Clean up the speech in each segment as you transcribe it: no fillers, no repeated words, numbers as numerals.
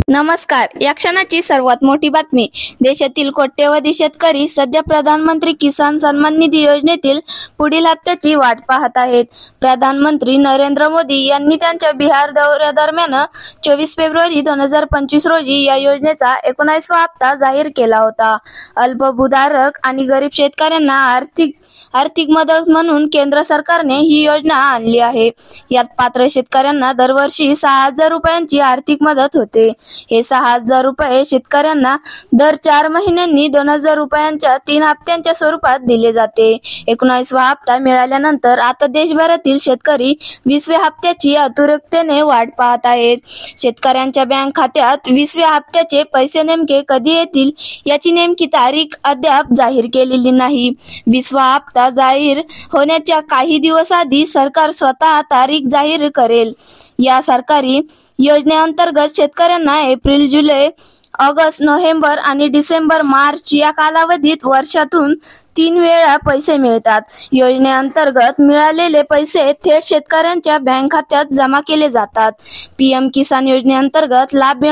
नमस्कार. या क्षणाची सर्वात मोठी बातमी. देशातील कोट्यवधी शेतकरी सध्या प्रधानमंत्री किसान सन्मान निधी योजनेतील पुढील हप्त्याची वाट पाहत आहेत. प्रधानमंत्री नरेंद्र मोदी यांनी त्यांच्या बिहार दौऱ्यादरम्यान 24 फेब्रुवारी 2025 रोजी या योजनेचा 19वा हप्ता जाहीर केला होता. अल्पभूधारक आणि गरीब शेतकऱ्यांना आर्थिक मदत म्हणून केंद्र सरकारने ही योजना आणली आहे. यात पात्र शेतकऱ्यांना दरवर्षी 6,000 रुपयांची आर्थिक मदत होते. हे 6,000 रुपये शेतकऱ्यांना दर 4 महिन्यांनी 2,000 रुपयांच्या 3 हप्त्यांच्या स्वरूपात दिले जाते. 19वा हप्ता मिळाल्यानंतर आता देशभरातील शेतकरी 20व्या हप्त्याची आतुरतेने वाट पाहत आहेत. शेतकऱ्यांच्या बँक खात्यात 20व्या हप्त्याचे पैसे नेमके कधी येतील याची नेमकी तारीख अद्याप जाहीर केलेली नाही. 20वा हप्ता जाहीर होण्याच्या काही दिवस आधी सरकार स्वतः तारीख जाहीर करेल. या सरकारी योजनेअंतर्गत शेतकऱ्यांना एप्रिल, जुलै, ऑगस्ट, नोव्हेंबर आणि डिसेंबर, मार्च या कालावधीत वर्षातून 3 वेळा पैसे मिळतात. योजनेअंतर्गत मिळालेले पैसे थेट शेतकऱ्यांच्या बँक खात्यात जमा केले जातात. पीएम किसान योजनेअंतर्गत लाभ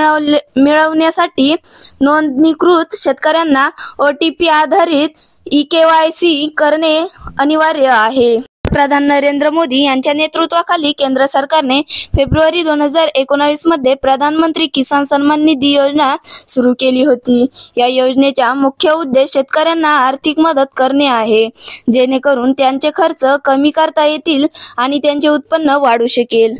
मिळवण्यासाठी नोंदणीकृत शेतकऱ्यांना OTP आधारित eKYC करणे अनिवार्य आहे. पंतप्रधान नरेंद्र मोदी यांच्या नेतृत्वाखाली केंद्र सरकारने फेब्रुवारी 2019 मध्ये प्रधानमंत्री किसान सन्मान निधी योजना सुरू केली होती. या योजनेचा मुख्य उद्देश शेतकऱ्यांना आर्थिक मदत करणे आहे, जेणेकरून त्यांचे खर्च कमी करता येतील आणि त्यांचे उत्पन्न वाढू शकेल.